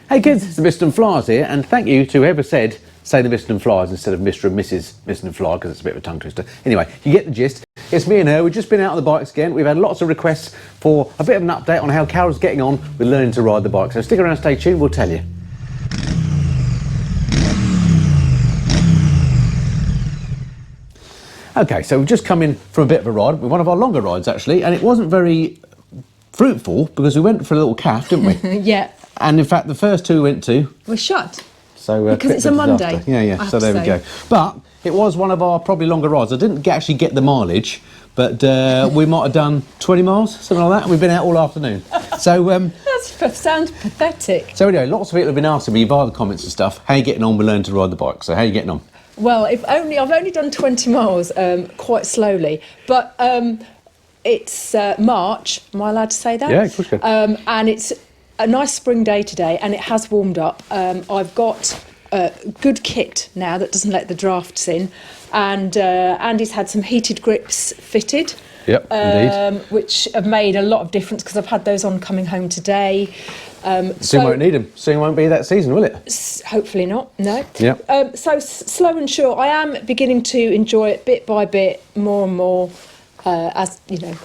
Hey kids, it's the Mr and Flyers here, and thank you to whoever said say the Mr and Flyers instead of Mr and Mrs Mr and Flyer, because it's a bit of a tongue twister. Anyway, you get the gist. It's me and her. We've just been out on the bikes again. We've had lots of requests for a bit of an update on how Carole's getting on with learning to ride the bike. So stick around, stay tuned, we'll tell you. Okay, so we've just come in from a bit of a ride, one of our longer rides actually, and it wasn't very fruitful because we went for a little calf, didn't we? Yeah. And in fact, the first two we went to We're shut. So because it's a Monday. Yeah. So there we go. But it was one of our probably longer rides. I didn't actually get the mileage, but we might have done 20 miles, something like that. We've been out all afternoon. So that sounds pathetic. So anyway, lots of people have been asking me via the comments and stuff, how are you getting on with learning to ride the bike? So how are you getting on? Well, I've only done 20 miles quite slowly, but it's March. Am I allowed to say that? Yeah, of course you can. And it's a nice spring day today, and it has warmed up. I've got a good kit now that doesn't let the drafts in, and Andy's had some heated grips fitted. Yep, indeed. Which have made a lot of difference because I've had those on coming home today. Soon won't need them. Soon won't be that season, will it? Hopefully not, no. Yep. So slow and sure, I am beginning to enjoy it bit by bit, more and more, as you know.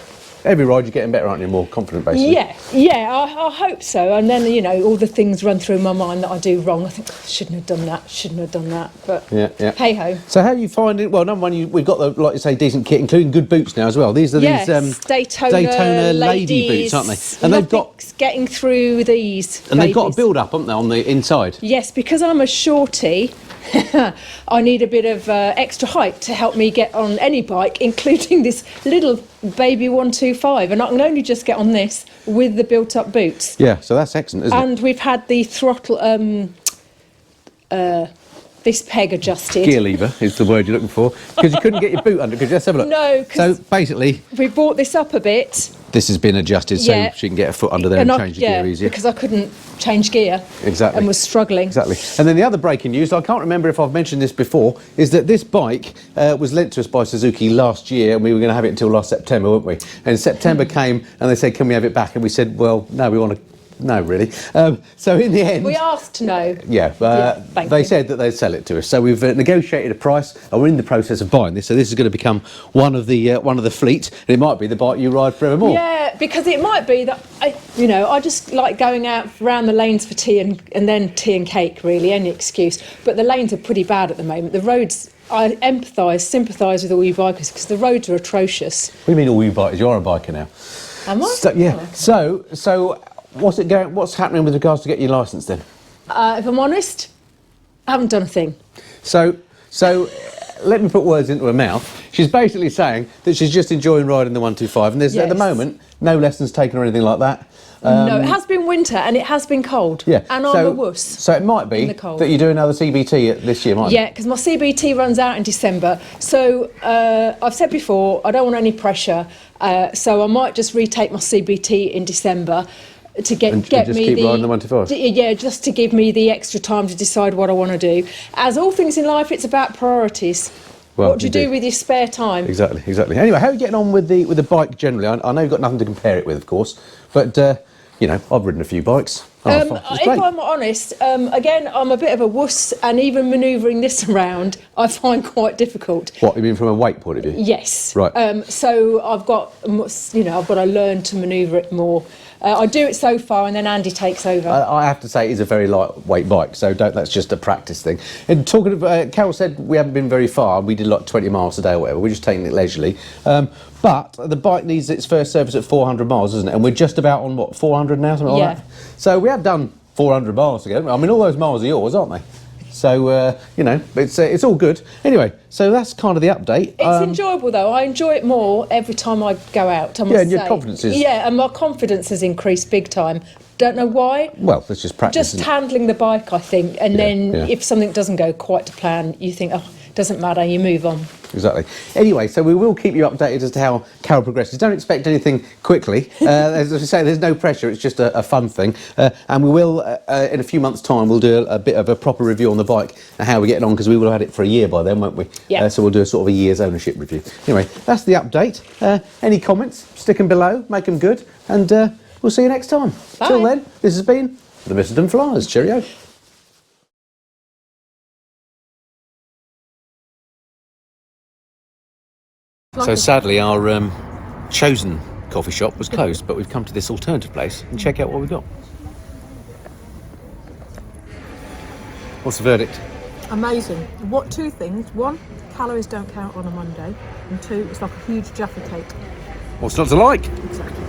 Every ride you're getting better, aren't you? More confident, basically. Yeah, I hope so. And then, you know, all the things run through my mind that I do wrong. I think, oh, shouldn't have done that. But hey-ho. So how are you finding, well, number one, we've got the, like you say, decent kit, including good boots now as well. These are these Daytona lady boots, aren't they? And they've got getting through these. And they've got a build-up, haven't they, on the inside? Yes, because I'm a shorty. I need a bit of extra height to help me get on any bike, including this little baby 125, and I can only just get on this with the built-up boots. Yeah, so that's excellent, isn't it? And we've had the throttle, this peg adjusted. Gear lever is the word you're looking for, because you couldn't get your boot under. Because let's have a look. No, so basically, we brought this up a bit. This has been adjusted so she can get her foot under there and change the gear easier. Because I couldn't change gear. Exactly. And was struggling. Exactly. And then the other breaking news, I can't remember if I've mentioned this before, is that this bike was lent to us by Suzuki last year, and we were going to have it until last September, weren't we? And September came, and they said, can we have it back? And we said, well, no, we want to. No, really. So in the end... We asked no. Yeah, they said that they'd sell it to us. So we've negotiated a price, and we're in the process of buying this. So this is going to become one of the fleet, and it might be the bike you ride forevermore. Yeah, because it might be that, I just like going out around the lanes for tea and then tea and cake, really, any excuse. But the lanes are pretty bad at the moment. The roads... I sympathise with all you bikers because the roads are atrocious. What do you mean all you bikers? You're a biker now. Am I? So what's happening with regards to getting your licence then? If I'm honest, I haven't done a thing. So let me put words into her mouth. She's basically saying that she's just enjoying riding the 125, and there's at the moment no lessons taken or anything like that. No, it has been winter and it has been cold. Yeah, and I'm a wuss. So it might be that you do another CBT this year, mightn't it? Yeah, because my CBT runs out in December. So I've said before, I don't want any pressure. So I might just retake my CBT in December to get me keep riding the 125. Yeah, just to give me the extra time to decide what I want to do. As all things in life, it's about priorities. Well, what do you do with your spare time? Exactly. Anyway, how are you getting on with the bike generally? I know you've got nothing to compare it with, of course, but I've ridden a few bikes. If I'm honest, again, I'm a bit of a wuss, and even manoeuvring this around, I find quite difficult. What, you mean from a weight point of view? Yes. Right. So I've got to learn to manoeuvre it more. I do it so far, and then Andy takes over. I have to say, it's a very lightweight bike, so that's just a practice thing. And talking of, Carole said we haven't been very far. We did like 20 miles a day or whatever. We're just taking it leisurely. But the bike needs its first service at 400 miles, doesn't it? And we're just about on, what, 400 now, something like that? So we have done 400 miles together. I mean, all those miles are yours, aren't they? So, it's all good. Anyway, so that's kind of the update. It's enjoyable, though. I enjoy it more every time I go out, I must say. And your confidence is... Yeah, and my confidence has increased big time. Don't know why. Well, that's just practice. Just handling the bike, I think. And then if something doesn't go quite to plan, you think, oh, doesn't matter, you move on. Exactly. Anyway, so we will keep you updated as to how Carole progresses. Don't expect anything quickly. As I say, there's no pressure. It's just a fun thing. And we will, in a few months' time, we'll do a bit of a proper review on the bike and how we're getting on, because we will have had it for a year by then, won't we? Yeah. So we'll do a sort of a year's ownership review. Anyway, that's the update. Any comments, stick them below, make them good, and we'll see you next time. Bye. Till then, this has been The Mitterton Flyers. Cheerio. So sadly, our chosen coffee shop was closed, but we've come to this alternative place and check out what we've got. What's the verdict? Amazing. What two things? One, calories don't count on a Monday, and two, it's like a huge Jaffa cake. What's not to like? Exactly.